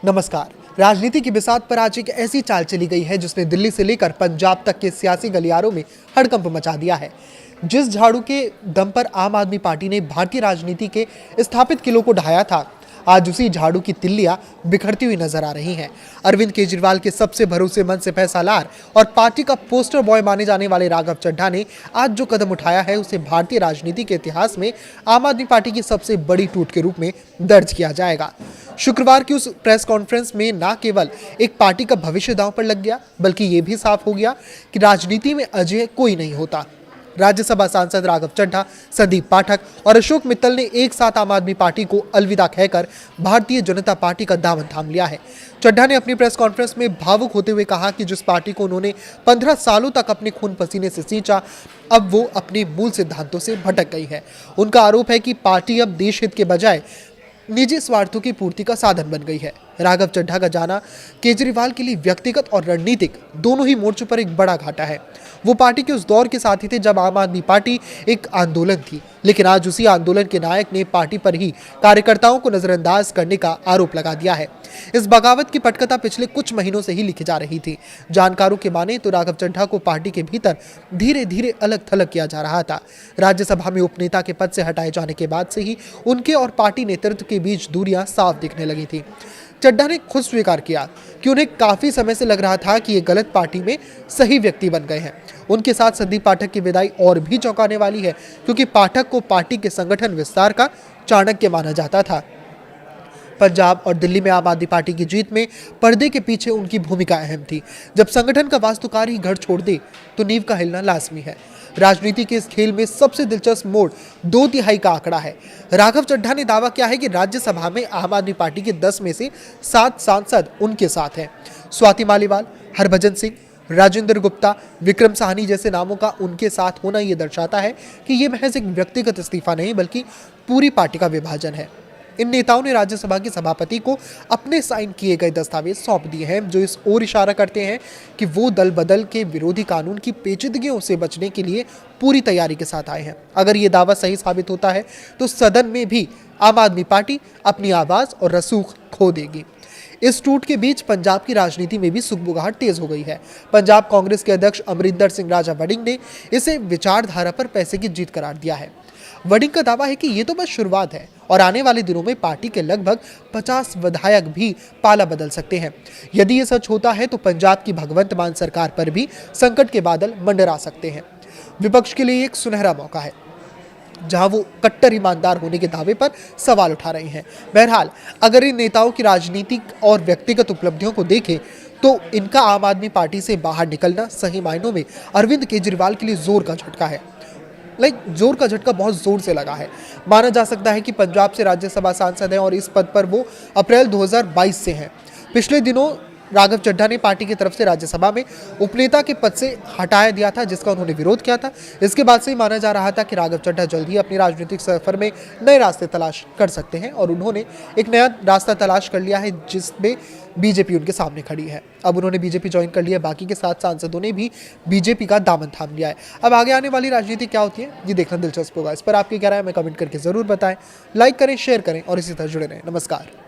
नमस्कार। राजनीति की बिसात पर आज एक ऐसी चाल चली गई है जिसने दिल्ली से लेकर पंजाब तक के सियासी गलियारों में हड़कंप मचा दिया है। जिस झाड़ू के दम पर आम आदमी पार्टी ने भारतीय राजनीति के स्थापित किलों को ढाया था, आज उसी झाड़ू की तिल्लियां बिखरती हुई नजर आ रही हैं। अरविंद केजरीवाल के सबसे भरोसेमंद सिपह सालार और पार्टी का पोस्टर बॉय माने जाने वाले राघव चड्ढा ने आज जो कदम उठाया है उसे भारतीय राजनीति के इतिहास में आम आदमी पार्टी की सबसे बड़ी टूट के रूप में दर्ज किया जाएगा। शुक्रवार की उस प्रेस कॉन्फ्रेंस में न केवल एक पार्टी का भविष्य दांव पर लग गया, बल्कि ये भी साफ हो गया कि राजनीति में अजय कोई नहीं होता। राज्यसभा सांसद राघव चड्ढा, संदीप पाठक और अशोक मित्तल ने एक साथ आम आदमी पार्टी को अलविदा कहकर भारतीय जनता पार्टी का दामन थाम लिया है। चड्ढा ने अपनी प्रेस कॉन्फ्रेंस में भावुक होते हुए कहा कि जिस पार्टी को उन्होंने 15 सालों तक अपने खून पसीने से सींचा, अब वो अपने मूल सिद्धांतों से भटक गई है। उनका आरोप है कि पार्टी अब देश हित के बजाय निजी स्वार्थों की पूर्ति का साधन बन गई है। राघव चड्ढा का जाना केजरीवाल के लिए व्यक्तिगत और रणनीतिक दोनों ही मोर्चों पर एक बड़ा घाटा है। वो पार्टी के उस दौर के साथी थे जब आम आदमी पार्टी एक आंदोलन थी, लेकिन आज उसी आंदोलन के नायक ने पार्टी पर ही कार्यकर्ताओं को नजरअंदाज करने का आरोप लगा दिया है। इस बगावत की पटकथा पिछले कुछ महीनों से ही लिखी जा रही थी। जानकारों के माने तो राघव चड्ढा को पार्टी के भीतर धीरे धीरे अलग थलग किया जा रहा था। राज्यसभा में उपनेता के पद से हटाए जाने के बाद से ही उनके और पार्टी नेतृत्व के बीच दूरियां साफ दिखने लगी थी। चड्ढा ने खुद स्वीकार किया कि उन्हें काफी समय से लग रहा था कि ये गलत पार्टी में सही व्यक्ति बन गए हैं। उनके साथ संदीप पाठक की विदाई और भी चौंकाने वाली है, क्योंकि पाठक को पार्टी के संगठन विस्तार का चाणक्य माना जाता था। पंजाब और दिल्ली में आम आदमी पार्टी की जीत में पर्दे के पीछे उनकी भूमिका अहम थी। जब संगठन का वास्तुकार ही घर छोड़ दे तो नींव का हिलना लाजमी है। राजनीति के इस खेल में सबसे दिलचस्प मोड़ 2/3 का आंकड़ा है। राघव चड्ढा ने दावा किया है कि राज्यसभा में आम आदमी पार्टी के 10 में से 7 सांसद उनके साथ हैं। स्वाति मालीवाल, हरभजन सिंह, राजेंद्र गुप्ता, विक्रम साहनी जैसे नामों का उनके साथ होना यह दर्शाता है कि यह महज एक व्यक्तिगत इस्तीफा नहीं, बल्कि पूरी पार्टी का विभाजन है। इन नेताओं ने राज्यसभा के सभापति को अपने साइन किए गए दस्तावेज सौंप दिए हैं, जो इस ओर इशारा करते हैं कि वो दल बदल के विरोधी कानून की पेचीदगियों से बचने के लिए पूरी तैयारी के साथ आए हैं। अगर ये दावा सही साबित होता है तो सदन में भी आम आदमी पार्टी अपनी आवाज और रसूख खो देगी। इस टूट के बीच पंजाब की राजनीति में भी सुगबुगाहट तेज हो गई है। पंजाब कांग्रेस के अध्यक्ष अमरिंदर सिंह राजा वड़िंग ने इसे विचारधारा पर पैसे की जीत करार दिया है। वड़िंग का दावा है कि ये तो बस शुरुआत है और आने वाले दिनों में पार्टी के लगभग 50 विधायक भी पाला बदल सकते हैं। यदि ये सच होता है तो पंजाब की भगवंत मान सरकार पर भी संकट के बादल मंडरा सकते हैं। विपक्ष के लिए एक सुनहरा मौका है, जहां वो कट्टर ईमानदार होने के दावे पर सवाल उठा रहे हैं। बहरहाल, अगर इन नेताओं की राजनीतिक और व्यक्तिगत उपलब्धियों को देखें तो इनका आम आदमी पार्टी से बाहर निकलना सही मायनों में अरविंद केजरीवाल के लिए जोर का झटका है। जोर का झटका बहुत जोर से लगा है। माना जा सकता है कि पंजाब से राज्यसभा सांसद हैं और इस पद पर वो अप्रैल 2022 से हैं। पिछले दिनों राघव चड्ढा ने पार्टी की तरफ से राज्यसभा में उपनेता के पद से हटाया दिया था, जिसका उन्होंने विरोध किया था। इसके बाद से ही माना जा रहा था कि राघव चड्ढा जल्द ही अपनी राजनीतिक सफर में नए रास्ते तलाश कर सकते हैं, और उन्होंने एक नया रास्ता तलाश कर लिया है जिसमें बीजेपी उनके सामने खड़ी है। अब उन्होंने बीजेपी ज्वाइन कर लिया, बाकी के 7 सांसदों ने भी बीजेपी का दामन थाम लिया है। अब आगे आने वाली राजनीति क्या होती है ये देखना दिलचस्प होगा। इस पर आपकी क्या राय है हमें कमेंट करके जरूर बताएं। लाइक करें, शेयर करें और इसी तरह जुड़े रहें। नमस्कार।